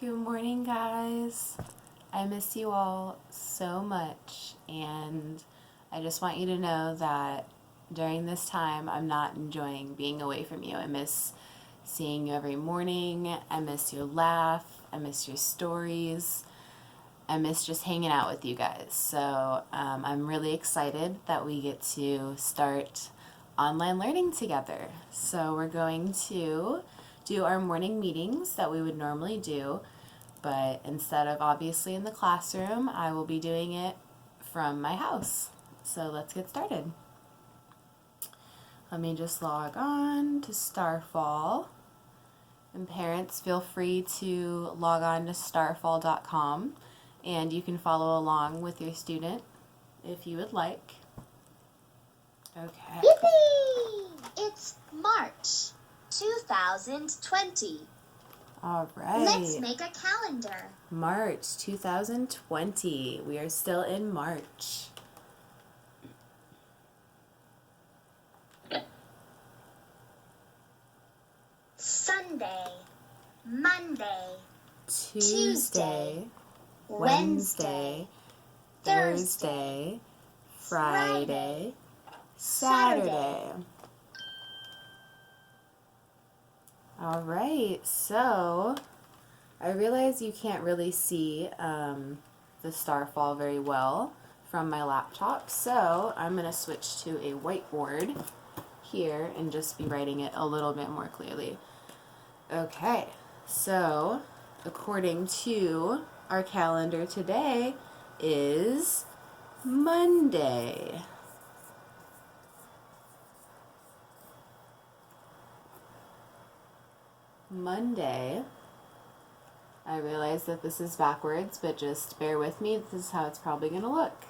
Good morning, guys. I miss you all so much, and I just want you to know that during this time, I'm not enjoying being away from you. I miss seeing you every morning. I miss your laugh. I miss your stories. I miss just hanging out with you guys. So I'm really excited that we get to start online learning together. So we're going to do our morning meetings that we would normally do, but instead of obviously in the classroom, I will be doing it from my house. So let's get started. Let me just log on to Starfall. And parents, feel free to log on to starfall.com and you can follow along with your student if you would like. Okay. Yippee! It's March 2020. All right. Let's make a calendar. March 2020. We are still in March. Sunday, Monday, Tuesday, Wednesday, Thursday, Friday, Saturday. All right, so I realize you can't really see the Starfall very well from my laptop, so I'm going to switch to a whiteboard here and just be writing it a little bit more clearly. Okay, so according to our calendar today is Monday. Monday. I realize that this is backwards, but just bear with me. This is how it's probably going to look.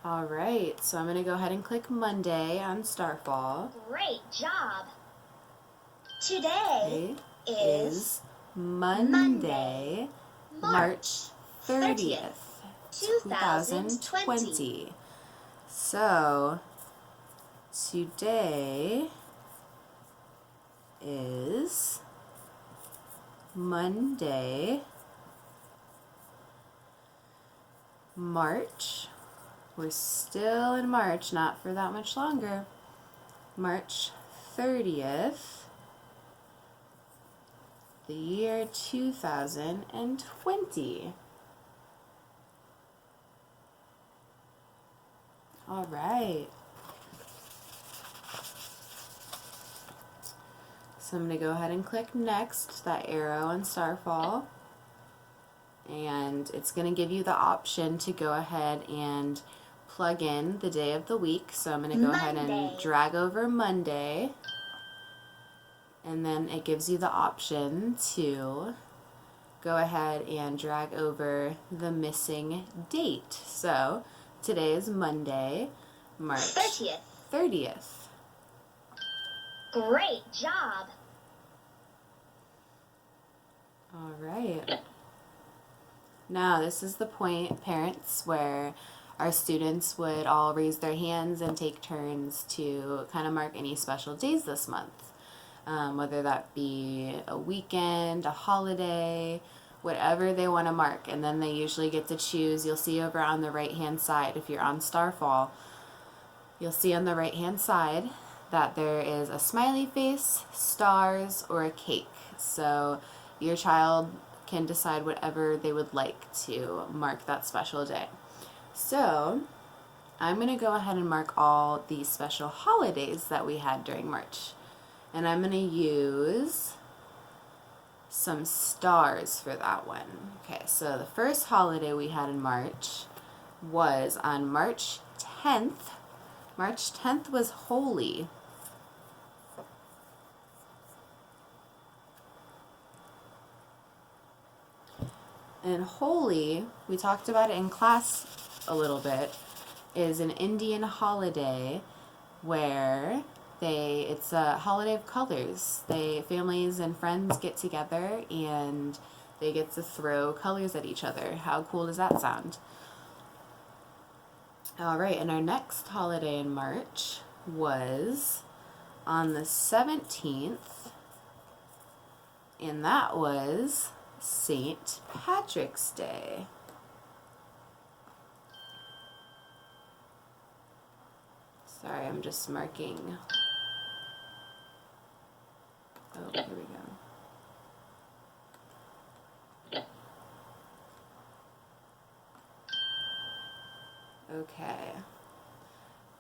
All right, so I'm going to go ahead and click Monday on Starfall. Great job. Today is Monday, March 30th, 2020. So today is Monday, March. We're still in March, not for that much longer. March 30th, the year 2020. All right. So I'm going to go ahead and click next, that arrow on Starfall. And it's going to give you the option to go ahead and plug in the day of the week. So I'm going to go ahead and drag over Monday. And then it gives you the option to go ahead and drag over the missing date. So today is Monday, March 30th. Great job. All right. Now this is the point, parents, where our students would all raise their hands and take turns to kind of mark any special days this month. Whether that be a weekend, a holiday, whatever they want to mark. And then they usually get to choose. You'll see over on the right hand side, if you're on Starfall, you'll see on the right hand side that there is a smiley face, stars, or a cake. So your child can decide whatever they would like to mark that special day. So I'm going to go ahead and mark all the special holidays that we had during March. And I'm going to use some stars for that one. Okay, so the first holiday we had in March was on March 10th. March 10th was Holy. And Holy, we talked about it in class a little bit, is an Indian holiday where it's a holiday of colors. Families and friends get together and they get to throw colors at each other. How cool does that sound? All right, and our next holiday in March was on the 17th, And that was St. Patrick's Day. Sorry, I'm just marking. Oh, here we go. Okay.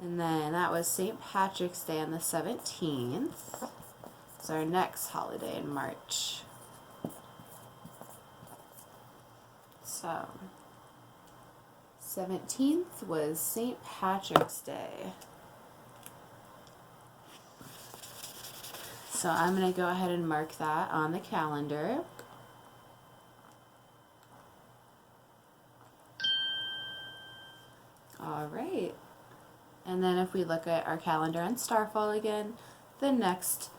And then that was St. Patrick's Day on the 17th. It's our next holiday in March. So, 17th was St. Patrick's Day. So I'm going to go ahead and mark that on the calendar. All right. And then if we look at our calendar on Starfall again, the next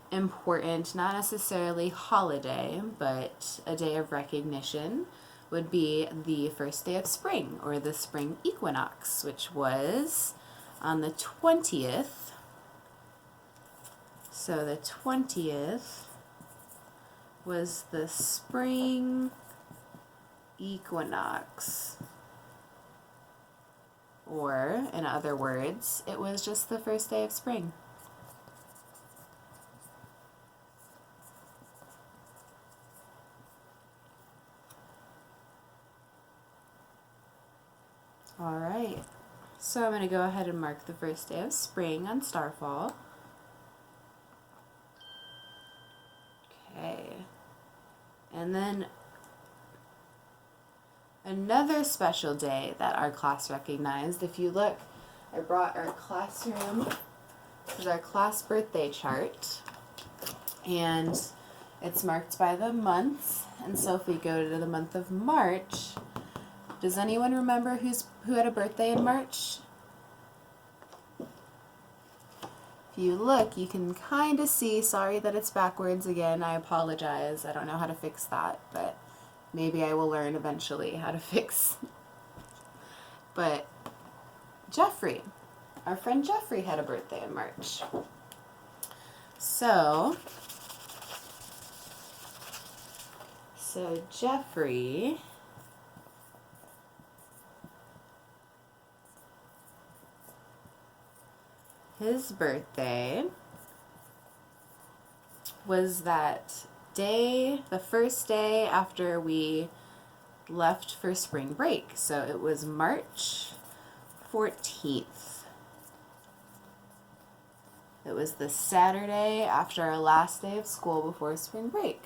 important, not necessarily holiday, but a day of recognition would be the first day of spring, or the spring equinox, which was on the 20th. So the 20th was the spring equinox. Or, in other words, it was just the first day of spring. All right, so I'm going to go ahead and mark the first day of spring on Starfall. Okay, and then another special day that our class recognized. If you look, I brought our classroom, this is our class birthday chart, and it's marked by the months. And so if we go to the month of March, does anyone remember who had a birthday in March? If you look, you can kind of see, sorry that it's backwards again, I apologize, I don't know how to fix that, but maybe I will learn eventually how to fix. But Jeffrey, our friend Jeffrey had a birthday in March. So Jeffrey his birthday was that day, the first day after we left for spring break. So it was March 14th. It was the Saturday after our last day of school before spring break.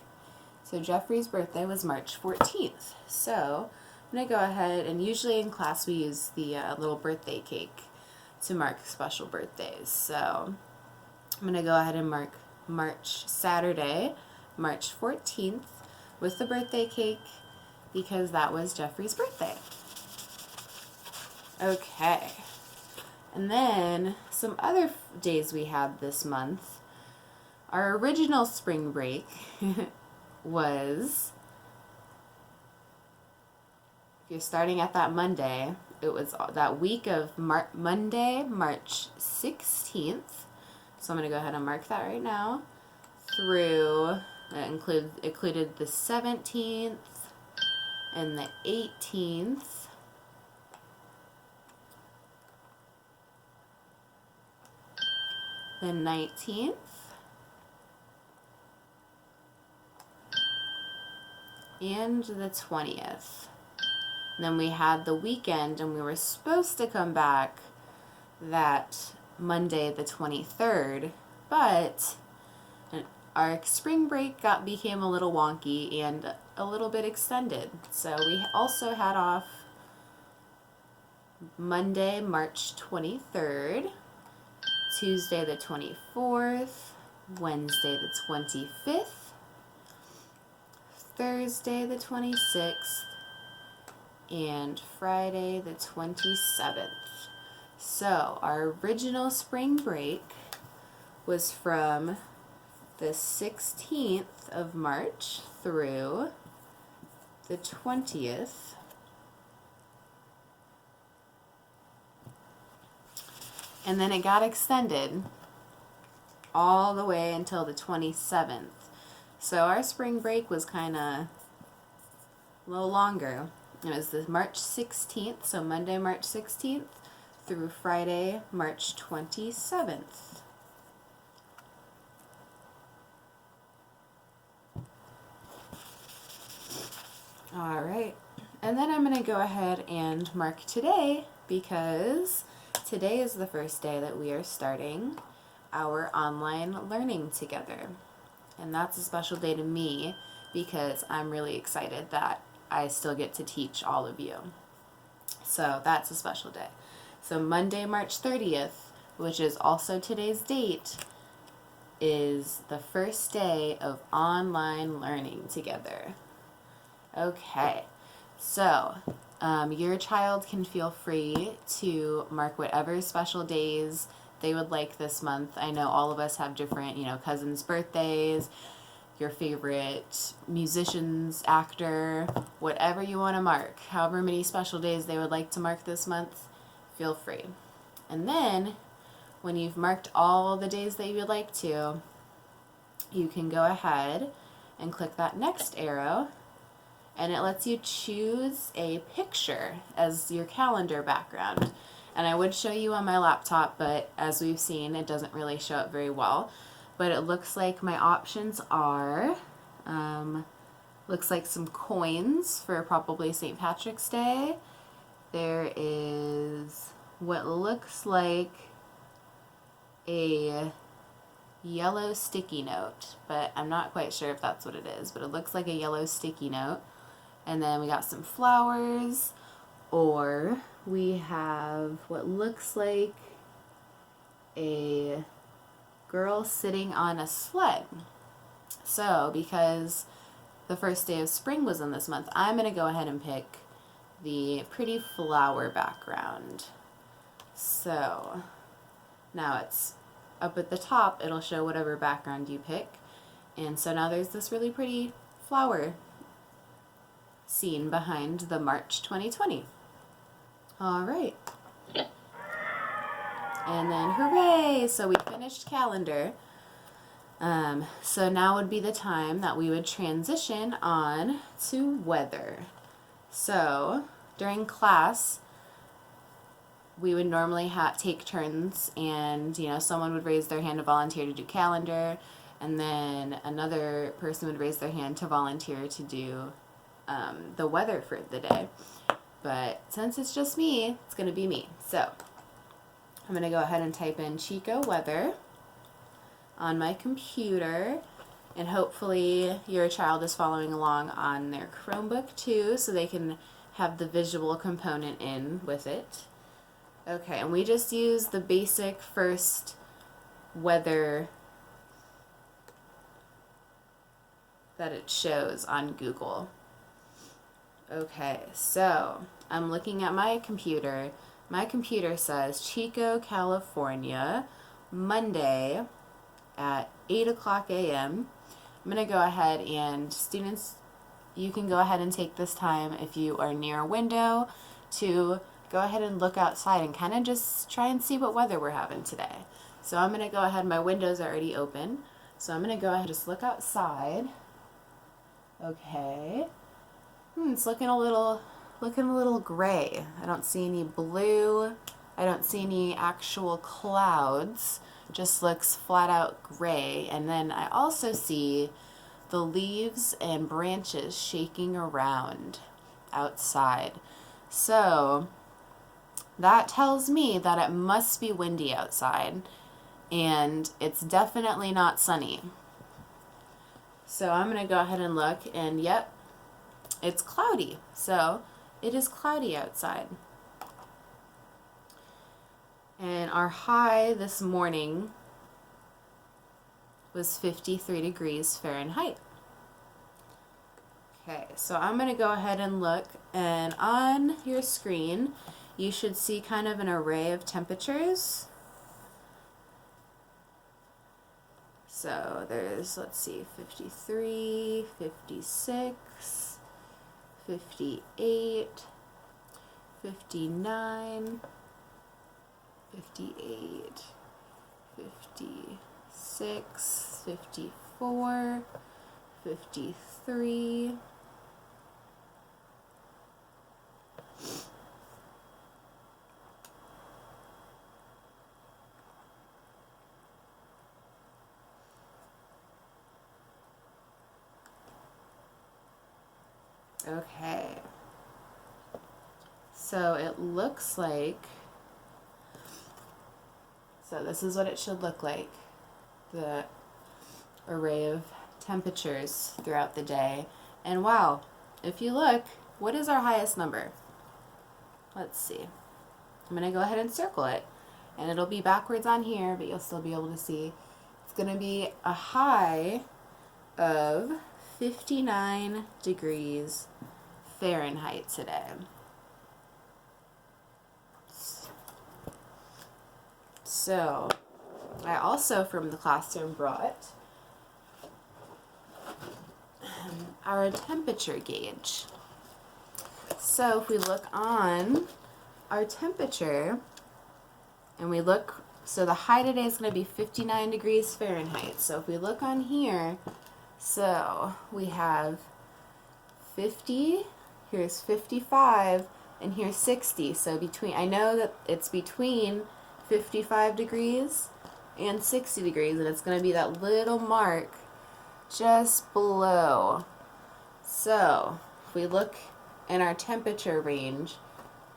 So Jeffrey's birthday was March 14th. So I'm going to go ahead, and usually in class we use the little birthday cake to mark special birthdays. So I'm going to go ahead and mark Saturday, March 14th with the birthday cake, because that was Jeffrey's birthday. Okay. And then some other days we had this month. Our original spring break was, if you're starting at that Monday, it was that week of Monday, March 16th. So I'm going to go ahead and mark that right now. Through, that included the 17th and the 18th. The 19th. And the 20th. And then we had the weekend, and we were supposed to come back that Monday the 23rd, but our spring break became a little wonky and a little bit extended. So we also had off Monday, March 23rd, Tuesday the 24th, Wednesday the 25th, Thursday the 26th, and Friday the 27th. So our original spring break was from the 16th of March through the 20th. And then it got extended all the way until the 27th. So our spring break was kind of a little longer. It was the March 16th, so Monday, March 16th through Friday, March 27th. All right, and then I'm going to go ahead and mark today because today is the first day that we are starting our online learning together. And that's a special day to me because I'm really excited that I still get to teach all of you. So that's a special day. So Monday, March 30th, which is also today's date, is the first day of online learning together. Okay, so your child can feel free to mark whatever special days they would like this month. I know all of us have different, cousins' birthdays, your favorite musicians, actor, whatever you want to mark, however many special days they would like to mark this month, feel free. And then when you've marked all the days that you would like to, you can go ahead and click that next arrow, and it lets you choose a picture as your calendar background. And I would show you on my laptop, but as we've seen, it doesn't really show up very well. But it looks like my options are, looks like some coins for probably St. Patrick's Day. There is what looks like a yellow sticky note, but I'm not quite sure if that's what it is, but it looks like a yellow sticky note. And then we got some flowers, or we have what looks like a girl sitting on a sled. So because the first day of spring was in this month, I'm going to go ahead and pick the pretty flower background. So now it's up at the top, it'll show whatever background you pick. And so now there's this really pretty flower scene behind the March 2020. All right. And then hooray! So we finished calendar. So now would be the time that we would transition on to weather. So during class, we would normally take turns, and someone would raise their hand to volunteer to do calendar, and then another person would raise their hand to volunteer to do the weather for the day. But since it's just me, it's going to be me. So I'm going to go ahead and type in Chico weather on my computer, and hopefully your child is following along on their Chromebook too, so they can have the visual component in with it. Okay, and we just use the basic first weather that it shows on Google. Okay, so I'm looking at my computer. My computer says Chico, California, Monday at 8 o'clock a.m. I'm going to go ahead, and students, you can go ahead and take this time if you are near a window to go ahead and look outside and kind of just try and see what weather we're having today. So I'm going to go ahead, my window's already open, so I'm going to go ahead and just look outside. Okay. It's looking a little gray. I don't see any blue. I don't see any actual clouds. Just looks flat out gray. And then I also see the leaves and branches shaking around outside. So that tells me that it must be windy outside, and it's definitely not sunny. So I'm going to go ahead and look, and yep, it's cloudy. So it is cloudy outside. And our high this morning was 53 degrees Fahrenheit. Okay, so I'm going to go ahead and look, and on your screen you should see kind of an array of temperatures. So there's, let's see, 53, 56, 58, 59, 58, 56, 54, 53. Okay. So it looks like, so this is what it should look like. The array of temperatures throughout the day. And wow, if you look, what is our highest number? Let's see. I'm going to go ahead and circle it. And it'll be backwards on here, but you'll still be able to see. It's going to be a high of 59 degrees Fahrenheit today. So, I also from the classroom brought our temperature gauge. So if we look on our temperature and we look, so the high today is going to be 59 degrees Fahrenheit. So if we look on here, so we have 50, here's 55, and here's 60. So between, I know that it's between 55 degrees and 60 degrees, and it's going to be that little mark just below. So if we look in our temperature range,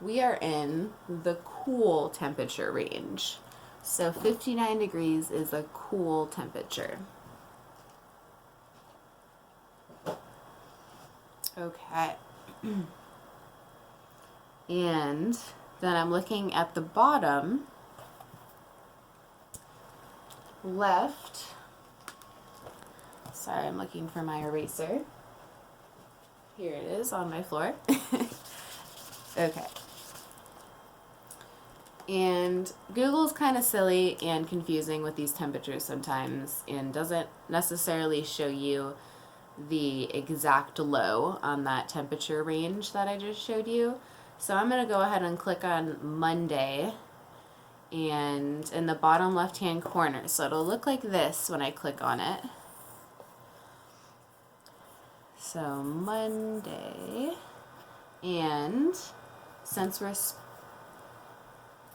we are in the cool temperature range. So 59 degrees is a cool temperature. Okay. And then I'm looking at the bottom left. Sorry, I'm looking for my eraser. Here it is on my floor. Okay. And Google's kind of silly and confusing with these temperatures sometimes and doesn't necessarily show you the exact low on that temperature range that I just showed you. So I'm going to go ahead and click on Monday, and in the bottom left hand corner, so it'll look like this when I click on it. So Monday, and since we're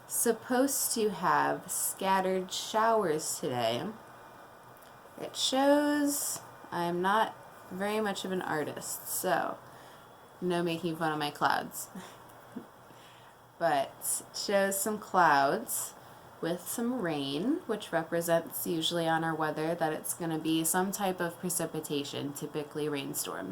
supposed to have scattered showers today, it shows I'm not very much of an artist, so no making fun of my clouds. But it shows some clouds with some rain, which represents usually on our weather that it's going to be some type of precipitation, typically rainstorm.